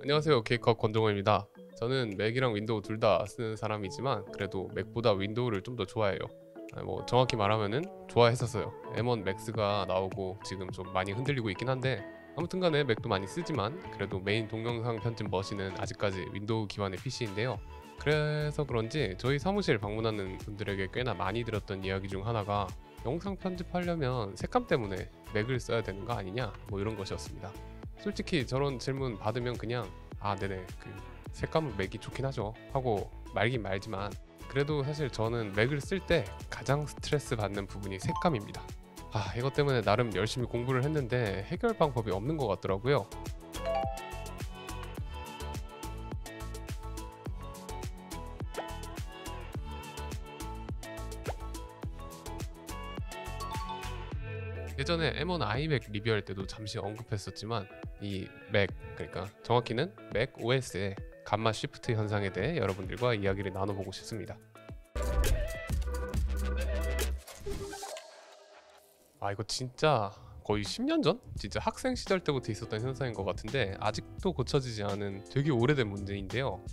안녕하세요. 케이크업 권정호입니다. 저는 맥이랑 윈도우 둘 다 쓰는 사람이지만 그래도 맥보다 윈도우를 좀 더 좋아해요. 정확히 말하면은 좋아했었어요. M1 맥스가 나오고 지금 좀 많이 흔들리고 있긴 한데 아무튼 간에 맥도 많이 쓰지만 그래도 메인 동영상 편집 머신은 아직까지 윈도우 기반의 PC인데요. 그래서 그런지 저희 사무실 방문하는 분들에게 꽤나 많이 들었던 이야기 중 하나가 영상 편집하려면 색감 때문에 맥을 써야 되는 거 아니냐 이런 것이었습니다. 솔직히 저런 질문 받으면 그냥 네네 색감은 맥이 좋긴 하죠 하고 말긴 말지만 그래도 사실 저는 맥을 쓸 때 가장 스트레스 받는 부분이 색감입니다. 이것 때문에 나름 열심히 공부를 했는데 해결 방법이 없는 것 같더라고요. 예전에 M1 iMac 리뷰할 때도 잠시 언급했었지만 이 맥, 그러니까 정확히는 맥 OS의 감마 쉬프트 현상에 대해 여러분들과 이야기를 나눠보고 싶습니다. 이거 진짜 거의 10년 전? 진짜 학생 시절 때부터 있었던 현상인 것 같은데 아직도 고쳐지지 않은 되게 오래된 문제인데요.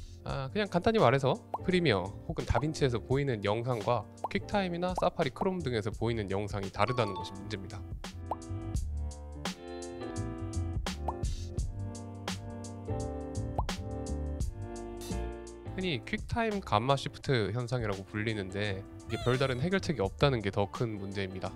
그냥 간단히 말해서 프리미어 혹은 다빈치에서 보이는 영상과 퀵타임이나 사파리 크롬 등에서 보이는 영상이 다르다는 것이 문제입니다. 흔히 퀵타임 감마 시프트 현상이라고 불리는데 이게 별다른 해결책이 없다는 게 더 큰 문제입니다.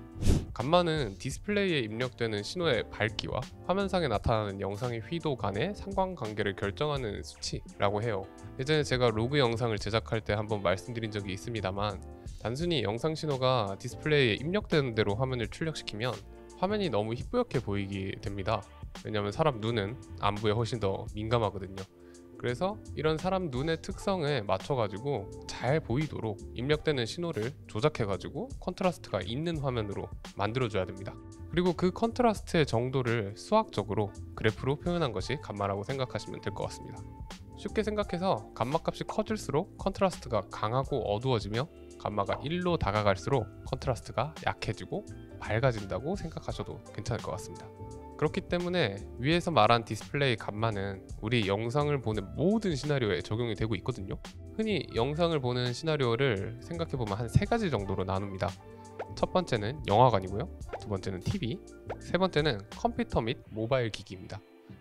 감마는 디스플레이에 입력되는 신호의 밝기와 화면상에 나타나는 영상의 휘도 간의 상관관계를 결정하는 수치라고 해요. 예전에 제가 로그 영상을 제작할 때 한번 말씀드린 적이 있습니다만 단순히 영상 신호가 디스플레이에 입력되는 대로 화면을 출력시키면 화면이 너무 희뿌옇게 보이게 됩니다. 왜냐하면 사람 눈은 안부에 훨씬 더 민감하거든요. 그래서 이런 사람 눈의 특성에 맞춰가지고 잘 보이도록 입력되는 신호를 조작해가지고 컨트라스트가 있는 화면으로 만들어줘야 됩니다. 그리고 그 컨트라스트의 정도를 수학적으로 그래프로 표현한 것이 감마라고 생각하시면 될 것 같습니다. 쉽게 생각해서 감마 값이 커질수록 컨트라스트가 강하고 어두워지며 감마가 1로 다가갈수록 컨트라스트가 약해지고 밝아진다고 생각하셔도 괜찮을 것 같습니다. 그렇기 때문에 위에서 말한 디스플레이 감마는 우리 영상을 보는 모든 시나리오에 적용이 되고 있거든요. 흔히 영상을 보는 시나리오를 생각해보면 한 3가지 정도로 나눕니다. 첫 번째는 영화관이고요, 두 번째는 TV, 세 번째는 컴퓨터 및 모바일 기기입니다.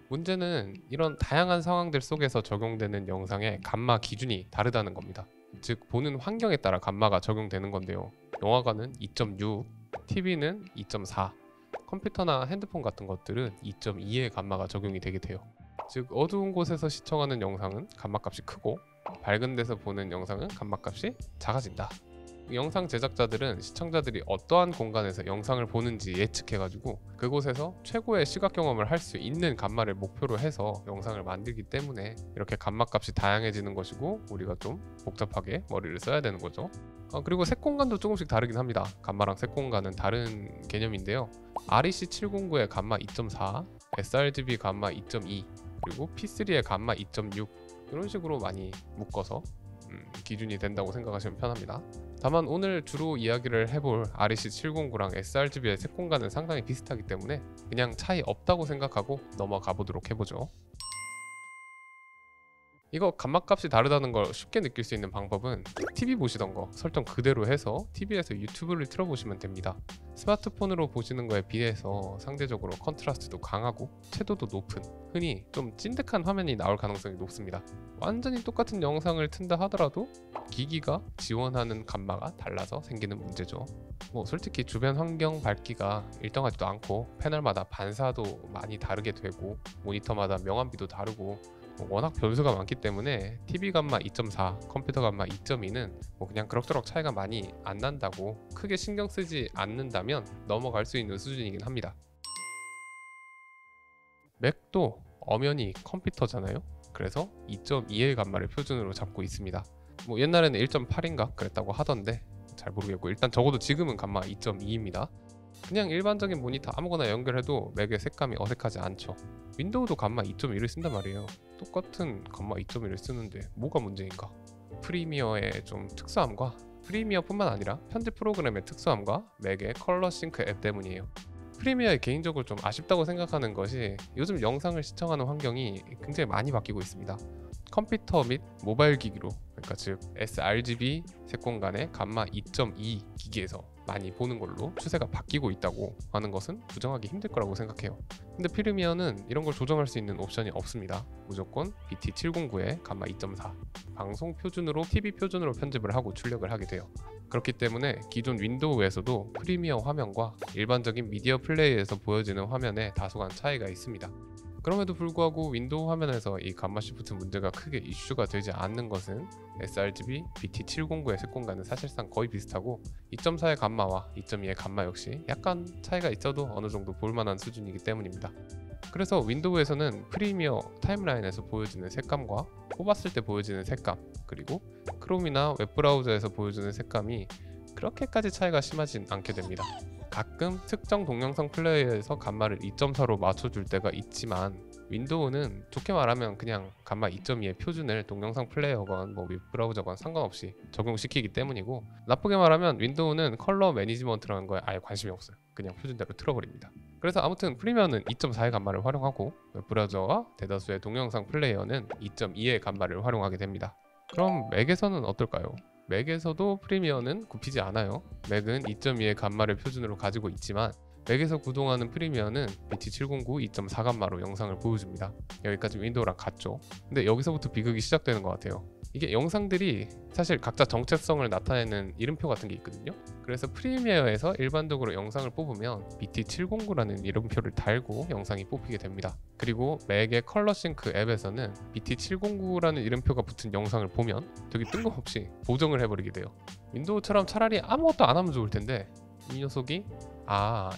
문제는 이런 다양한 상황들 속에서 적용되는 영상의 감마 기준이 다르다는 겁니다. 즉 보는 환경에 따라 감마가 적용되는 건데요. 영화관은 2.6, TV는 2.4, 컴퓨터나 핸드폰 같은 것들은 2.2의 감마가 적용이 되게 돼요. 즉 어두운 곳에서 시청하는 영상은 감마값이 크고 밝은 데서 보는 영상은 감마값이 작아진다. 영상 제작자들은 시청자들이 어떠한 공간에서 영상을 보는지 예측해가지고 그곳에서 최고의 시각 경험을 할 수 있는 감마를 목표로 해서 영상을 만들기 때문에 이렇게 감마값이 다양해지는 것이고 우리가 좀 복잡하게 머리를 써야 되는 거죠. 그리고 색 공간도 조금씩 다르긴 합니다. 감마랑 색 공간은 다른 개념인데요. REC709의 감마 2.4, sRGB 감마 2.2, 그리고 P3의 감마 2.6 이런 식으로 많이 묶어서 기준이 된다고 생각하시면 편합니다. 다만 오늘 주로 이야기를 해볼 REC709랑 sRGB의 색 공간은 상당히 비슷하기 때문에 그냥 차이 없다고 생각하고 넘어가 보도록 해보죠. 이거 감마값이 다르다는 걸 쉽게 느낄 수 있는 방법은 TV 보시던 거 설정 그대로 해서 TV에서 유튜브를 틀어보시면 됩니다. 스마트폰으로 보시는 거에 비해서 상대적으로 컨트라스트도 강하고 채도도 높은, 흔히 좀 찐득한 화면이 나올 가능성이 높습니다. 완전히 똑같은 영상을 튼다 하더라도 기기가 지원하는 감마가 달라서 생기는 문제죠. 솔직히 주변 환경 밝기가 일정하지도 않고 패널마다 반사도 많이 다르게 되고 모니터마다 명암비도 다르고 워낙 변수가 많기 때문에 TV 감마 2.4, 컴퓨터 감마 2.2는 그냥 그럭저럭 차이가 많이 안 난다고 크게 신경 쓰지 않는다면 넘어갈 수 있는 수준이긴 합니다. 맥도 엄연히 컴퓨터잖아요. 그래서 2.2의 감마를 표준으로 잡고 있습니다. 옛날에는 1.8인가 그랬다고 하던데 잘 모르겠고 일단 적어도 지금은 감마 2.2입니다. 그냥 일반적인 모니터 아무거나 연결해도 맥의 색감이 어색하지 않죠. 윈도우도 감마 2.1을 쓴단 말이에요. 똑같은 감마 2.1을 쓰는데 뭐가 문제인가? 프리미어의 좀 특수함과 프리미어뿐만 아니라 편집 프로그램의 특수함과 맥의 컬러 싱크 앱 때문이에요. 프리미어에 개인적으로 좀 아쉽다고 생각하는 것이 요즘 영상을 시청하는 환경이 굉장히 많이 바뀌고 있습니다. 컴퓨터 및 모바일 기기로, 그러니까 즉 sRGB 색공간의 감마 2.2 기기에서 많이 보는 걸로 추세가 바뀌고 있다고 하는 것은 부정하기 힘들 거라고 생각해요. 근데 프리미어는 이런 걸 조정할 수 있는 옵션이 없습니다. 무조건 BT709의 감마 2.4 방송 표준으로 TV 표준으로 편집을 하고 출력을 하게 돼요. 그렇기 때문에 기존 윈도우에서도 프리미어 화면과 일반적인 미디어 플레이에서 보여지는 화면에 다소간 차이가 있습니다. 그럼에도 불구하고 윈도우 화면에서 이 감마 시프트 문제가 크게 이슈가 되지 않는 것은 sRGB BT709의 색공간은 사실상 거의 비슷하고 2.4의 감마와 2.2의 감마 역시 약간 차이가 있어도 어느 정도 볼만한 수준이기 때문입니다. 그래서 윈도우에서는 프리미어 타임라인에서 보여지는 색감과 뽑았을 때 보여지는 색감, 그리고 크롬이나 웹브라우저에서 보여주는 색감이 그렇게까지 차이가 심하진 않게 됩니다. 가끔 특정 동영상 플레이어에서 감마를 2.4로 맞춰줄 때가 있지만 윈도우는 좋게 말하면 그냥 감마 2.2의 표준을 동영상 플레이어건 뭐 웹브라우저건 상관없이 적용시키기 때문이고, 나쁘게 말하면 윈도우는 컬러 매니지먼트라는 거에 아예 관심이 없어요. 그냥 표준대로 틀어버립니다. 그래서 아무튼 프리미어는 2.4의 감마를 활용하고 웹브라우저와 대다수의 동영상 플레이어는 2.2의 감마를 활용하게 됩니다. 그럼 맥에서는 어떨까요? 맥에서도 프리미어는 굽히지 않아요. 맥은 2.2의 감마를 표준으로 가지고 있지만 맥에서 구동하는 프리미어는 BT709 2.4 감마로 영상을 보여줍니다. 여기까지 윈도우랑 같죠. 근데 여기서부터 비극이 시작되는 것 같아요. 이게 영상들이 사실 각자 정체성을 나타내는 이름표 같은 게 있거든요. 그래서 프리미어에서 일반적으로 영상을 뽑으면 BT709라는 이름표를 달고 영상이 뽑히게 됩니다. 그리고 맥의 컬러싱크 앱에서는 BT709라는 이름표가 붙은 영상을 보면 되게 뜬금없이 보정을 해버리게 돼요. 윈도우처럼 차라리 아무것도 안 하면 좋을 텐데 이 녀석이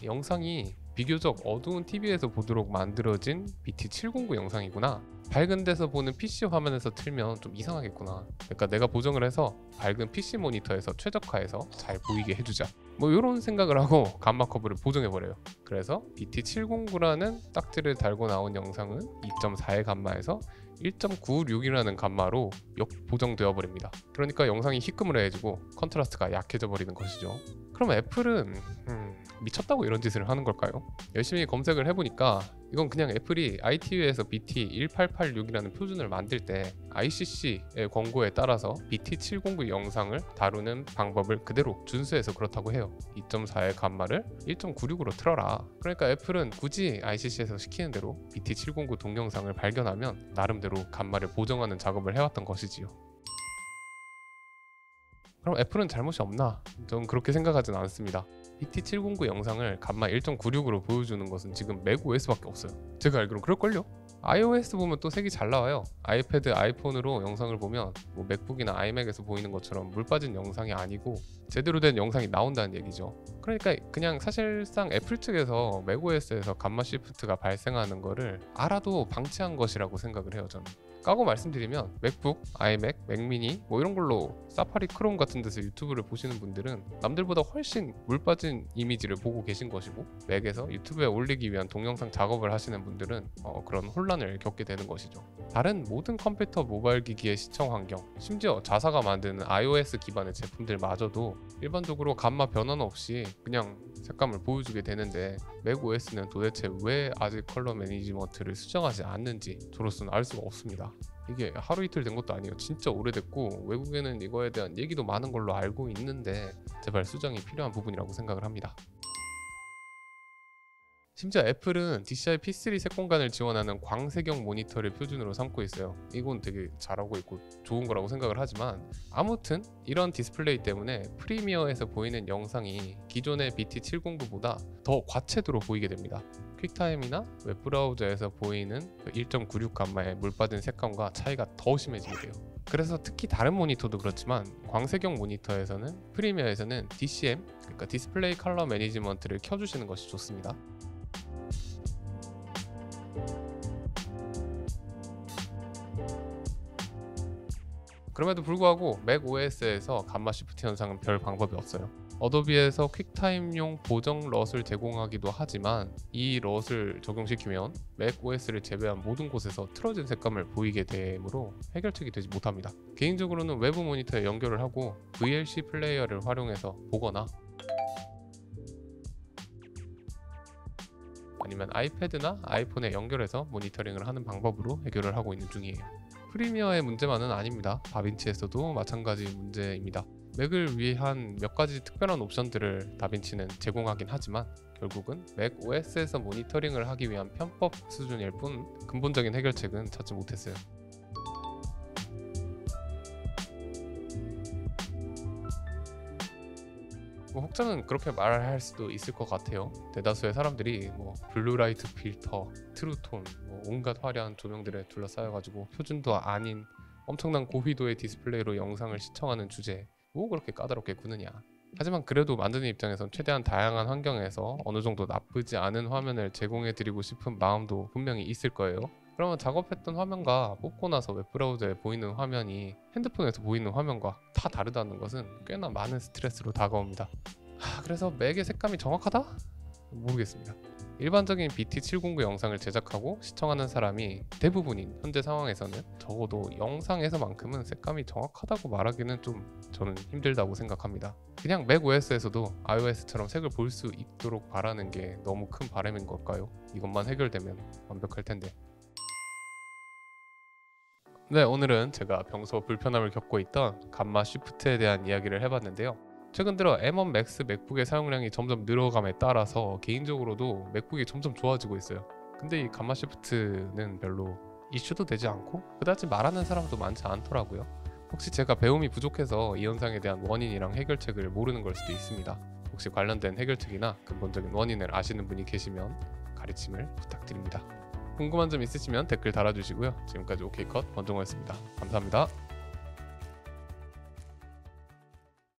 영상이 비교적 어두운 TV에서 보도록 만들어진 BT709 영상이구나, 밝은 데서 보는 PC 화면에서 틀면 좀 이상하겠구나, 그러니까 내가 보정을 해서 밝은 PC 모니터에서 최적화해서 잘 보이게 해주자, 뭐 이런 생각을 하고 감마 커브를 보정해버려요. 그래서 BT709라는 딱지를 달고 나온 영상은 2.4의 감마에서 1.96이라는 감마로 역보정되어 버립니다. 그러니까 영상이 희끄무레해지고 컨트라스트가 약해져 버리는 것이죠. 그럼 애플은 미쳤다고 이런 짓을 하는 걸까요? 열심히 검색을 해보니까 이건 그냥 애플이 ITU에서 BT1886이라는 표준을 만들 때 ICC의 권고에 따라서 BT709 영상을 다루는 방법을 그대로 준수해서 그렇다고 해요. 2.4의 감마를 1.96으로 틀어라. 그러니까 애플은 굳이 ICC에서 시키는 대로 BT709 동영상을 발견하면 나름대로 감마를 보정하는 작업을 해왔던 것이지요. 그럼 애플은 잘못이 없나? 저는 그렇게 생각하진 않습니다. BT709 영상을 감마 1.96으로 보여주는 것은 지금 맥OS밖에 없어요. 제가 알기로 그럴걸요? iOS 보면 또 색이 잘 나와요. 아이패드, 아이폰으로 영상을 보면 뭐 맥북이나 아이맥에서 보이는 것처럼 물 빠진 영상이 아니고 제대로 된 영상이 나온다는 얘기죠. 그러니까 그냥 사실상 애플 측에서 맥OS에서 감마 시프트가 발생하는 거를 알아도 방치한 것이라고 생각을 해요, 저는. 까고 말씀드리면 맥북, 아이맥, 맥미니 뭐 이런 걸로 사파리, 크롬 같은 데서 유튜브를 보시는 분들은 남들보다 훨씬 물 빠진 이미지를 보고 계신 것이고, 맥에서 유튜브에 올리기 위한 동영상 작업을 하시는 분들은 그런 혼란을 겪게 되는 것이죠. 다른 모든 컴퓨터, 모바일 기기의 시청 환경, 심지어 자사가 만드는 iOS 기반의 제품들마저도 일반적으로 감마 변화는 없이 그냥 색감을 보여주게 되는데 맥OS는 도대체 왜 아직 컬러 매니지먼트를 수정하지 않는지 저로서는 알 수가 없습니다. 이게 하루 이틀 된 것도 아니에요. 진짜 오래됐고 외국에는 이거에 대한 얘기도 많은 걸로 알고 있는데 제발 수정이 필요한 부분이라고 생각을 합니다. 심지어 애플은 DCI P3 색공간을 지원하는 광색형 모니터를 표준으로 삼고 있어요. 이건 되게 잘하고 있고 좋은 거라고 생각을 하지만 아무튼 이런 디스플레이 때문에 프리미어에서 보이는 영상이 기존의 BT709보다 더 과채도로 보이게 됩니다. 퀵타임이나 웹브라우저에서 보이는 1.96 감마의 물빠진 색감과 차이가 더 심해지게 돼요. 그래서 특히 다른 모니터도 그렇지만 광색형 모니터에서는 프리미어에서는 DCM, 그러니까 디스플레이 컬러 매니지먼트를 켜주시는 것이 좋습니다. 그럼에도 불구하고 맥OS에서 감마 시프트 현상은 별 방법이 없어요. 어도비에서 퀵타임용 보정 럿을 제공하기도 하지만 이 럿을 적용시키면 맥OS를 제외한 모든 곳에서 틀어진 색감을 보이게 되므로 해결책이 되지 못합니다. 개인적으로는 외부 모니터에 연결을 하고 VLC 플레이어를 활용해서 보거나 아니면 아이패드나 아이폰에 연결해서 모니터링을 하는 방법으로 해결을 하고 있는 중이에요. 프리미어의 문제만은 아닙니다. 다빈치에서도 마찬가지 문제입니다. 맥을 위한 몇 가지 특별한 옵션들을 다빈치는 제공하긴 하지만 결국은 맥 OS에서 모니터링을 하기 위한 편법 수준일 뿐 근본적인 해결책은 찾지 못했어요. 혹자는 그렇게 말할 수도 있을 것 같아요. 대다수의 사람들이 블루라이트 필터, 트루톤, 온갖 화려한 조명들에 둘러싸여가지고 표준도 아닌 엄청난 고휘도의 디스플레이로 영상을 시청하는 주제에 뭐 그렇게 까다롭게 구느냐. 하지만 그래도 만드는 입장에선 최대한 다양한 환경에서 어느 정도 나쁘지 않은 화면을 제공해드리고 싶은 마음도 분명히 있을 거예요. 그러면 작업했던 화면과 뽑고 나서 웹브라우저에 보이는 화면이 핸드폰에서 보이는 화면과 다 다르다는 것은 꽤나 많은 스트레스로 다가옵니다. 그래서 맥의 색감이 정확하다? 모르겠습니다. 일반적인 BT709 영상을 제작하고 시청하는 사람이 대부분인 현재 상황에서는 적어도 영상에서만큼은 색감이 정확하다고 말하기는 좀 저는 힘들다고 생각합니다. 그냥 맥 OS에서도 iOS처럼 색을 볼 수 있도록 바라는 게 너무 큰 바람인 걸까요? 이것만 해결되면 완벽할 텐데. 네, 오늘은 제가 평소 불편함을 겪고 있던 감마 쉬프트에 대한 이야기를 해봤는데요. 최근 들어 M1 Max 맥북의 사용량이 점점 늘어감에 따라서 개인적으로도 맥북이 점점 좋아지고 있어요. 근데 이 감마 쉬프트는 별로 이슈도 되지 않고 그다지 말하는 사람도 많지 않더라고요. 혹시 제가 배움이 부족해서 이 현상에 대한 원인이랑 해결책을 모르는 걸 수도 있습니다. 혹시 관련된 해결책이나 근본적인 원인을 아시는 분이 계시면 가르침을 부탁드립니다. 궁금한 점 있으시면 댓글 달아주시고요. 지금까지 OK컷 원종호였습니다. 감사합니다.